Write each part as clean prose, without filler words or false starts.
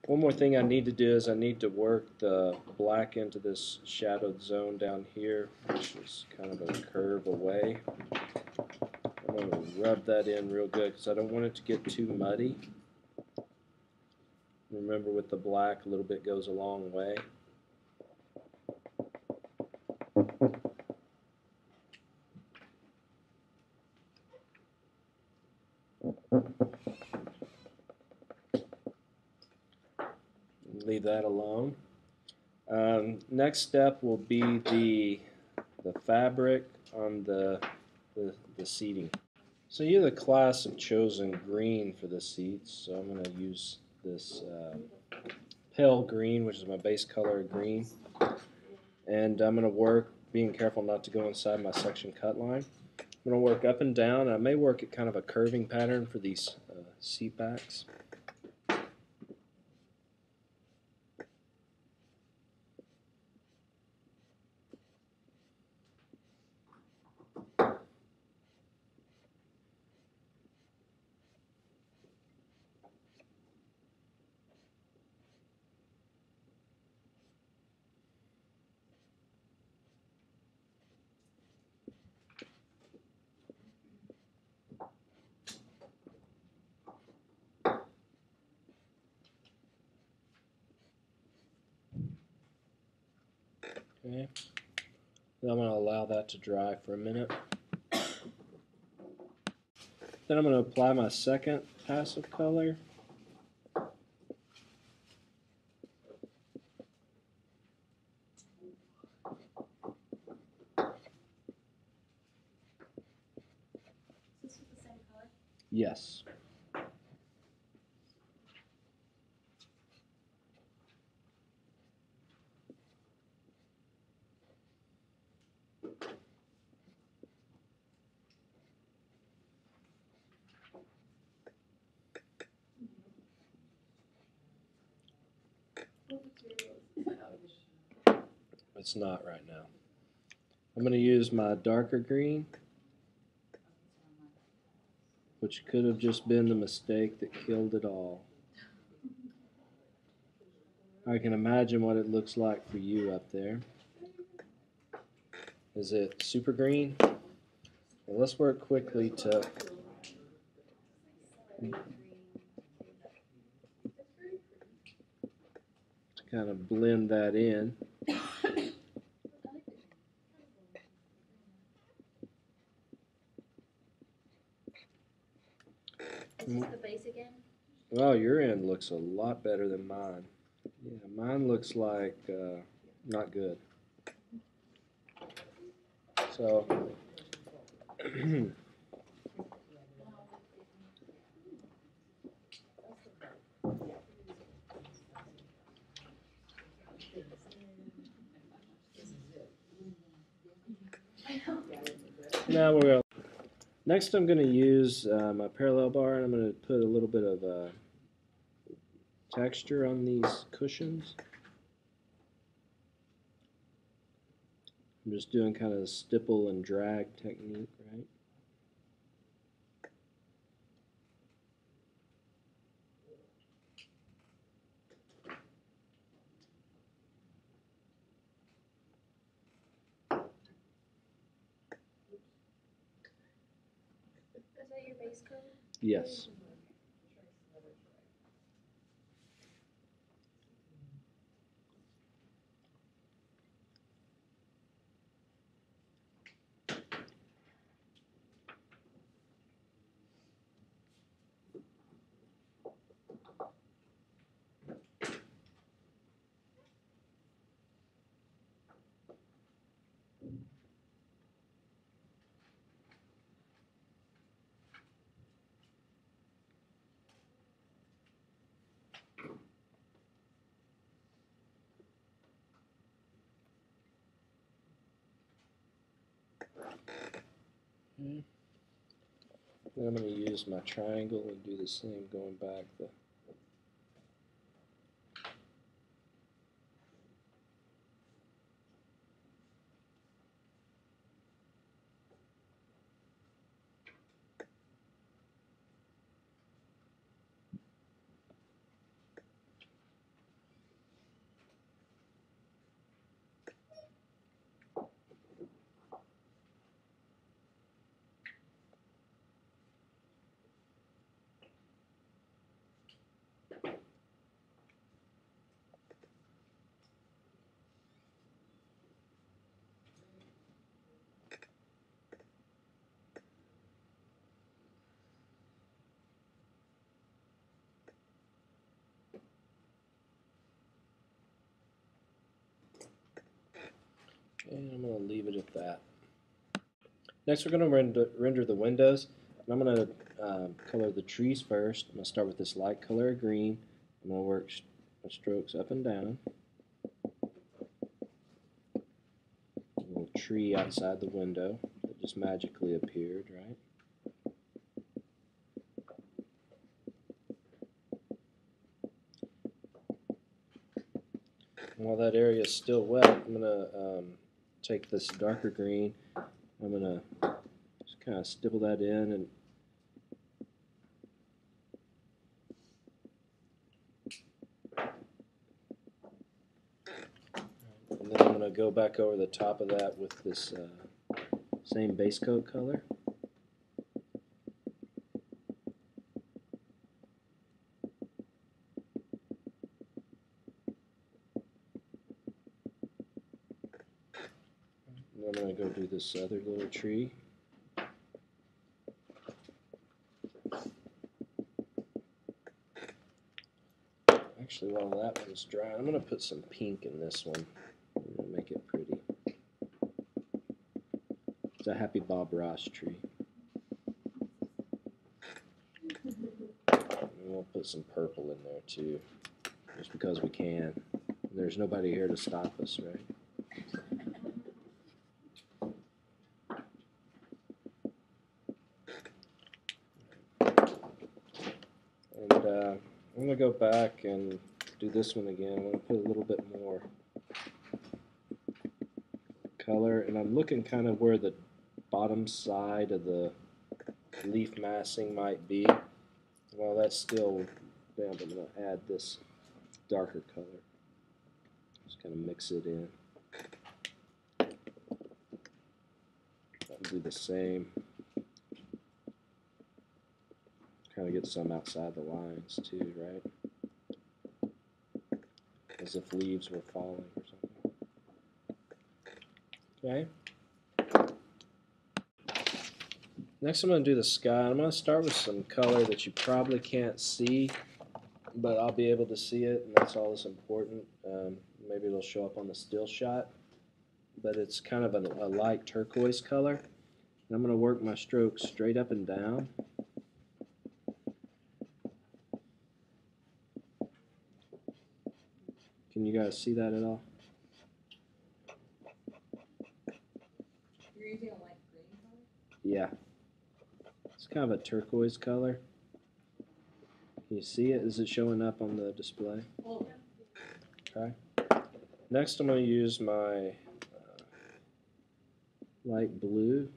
One more thing I need to do is I need to work the black into this shadowed zone down here, which is kind of a curve away. I'm going to rub that in real good because I don't want it to get too muddy. Remember, with the black, a little bit goes a long way. Leave that alone. Next step will be the fabric on the seating. So you, the class, have chosen green for the seats, so I'm going to use this pale green, which is my base color of green. And I'm going to work, being careful not to go inside my section cut line. I'm going to work up and down. I may work at kind of a curving pattern for these seat backs. Okay. Then I'm going to allow that to dry for a minute. Then I'm going to apply my second pass of color. Is this the same color? Yes. It's not right now. I'm going to use my darker green, which could have just been the mistake that killed it all. I can imagine what it looks like for you up there. Is it super green? Well, let's work quickly to kind of blend that in. Is this the base again? Well, your end looks a lot better than mine. Yeah, mine looks like not good. So now we're going. Next, I'm going to use my parallel bar, and I'm going to put a little bit of texture on these cushions. I'm just doing kind of a stipple and drag technique, right? Is that your base color? Yes. Okay. Then I'm going to use my triangle and do the same going back. Okay, I'm going to leave it at that. Next, we're going to render the windows. And I'm going to color the trees first. I'm going to start with this light color of green. I'm going to work my strokes up and down. A little tree outside the window that just magically appeared, right? While that area is still wet, I'm going to take this darker green. I'm going to just kind of stipple that in and then I'm going to go back over the top of that with this same base coat color. And I'm going to go do this other little tree. Actually, while that one's dry, I'm going to put some pink in this one. I'm going to make it pretty. It's a Happy Bob Ross tree. And we'll put some purple in there too, just because we can. There's nobody here to stop us, right? And I'm going to go back and do this one again. I'm going to put a little bit more color, and I'm looking kind of where the bottom side of the leaf massing might be. While that's still damp, I'm going to add this darker color. Just kind of mix it in. I'll do the same. Kind of get some outside the lines too, right? As if leaves were falling or something. Okay. Next I'm going to do the sky. I'm going to start with some color that you probably can't see, but I'll be able to see it, and that's all that's important. Maybe it'll show up on the still shot, but it's kind of a light turquoise color. And I'm going to work my strokes straight up and down. Can you guys see that at all? You're using a light green color? Yeah. It's kind of a turquoise color. Can you see it? Is it showing up on the display? Okay. Next I'm going to use my light blue.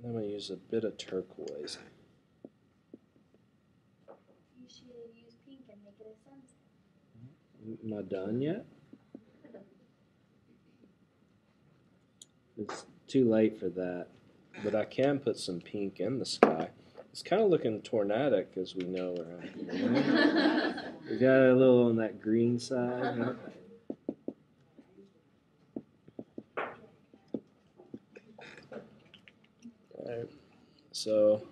I'm going to use a bit of turquoise. You should use pink and make it a sunset. Am I done yet? It's too late for that, but I can put some pink in the sky. It's kind of looking tornadic, as we know around here. We got a little on that green side. Right? Alright, so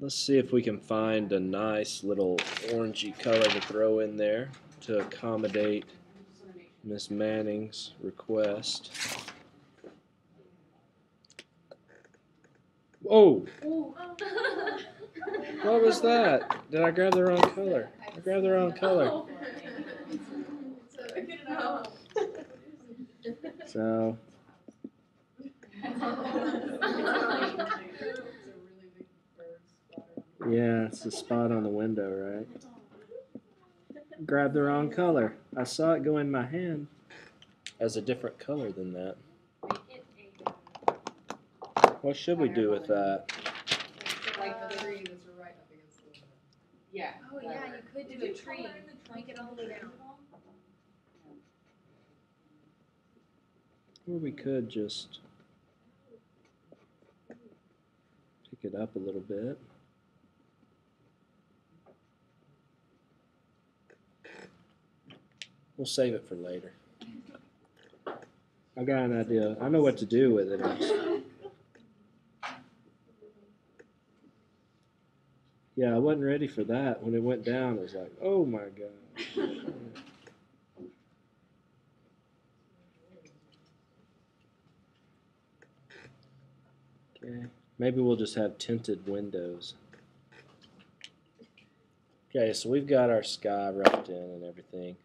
let's see if we can find a nice little orangey color to throw in there to accommodate Miss Manning's request. Whoa! What was that? Did I grab the wrong color? I grabbed the wrong color. So, yeah, it's a spot on the window, right? Grabbed the wrong color. I saw it go in my hand as a different color than that. What should we do with that? Like the tree that's right up against the window. Yeah. Oh yeah, you could do a tree. Make it all the way down. Or we could just pick it up a little bit. We'll save it for later. I got an idea. I know what to do with it. Yeah, I wasn't ready for that. When it went down, it was like, oh my god. Okay, maybe we'll just have tinted windows. Okay, so we've got our sky roughed in and everything.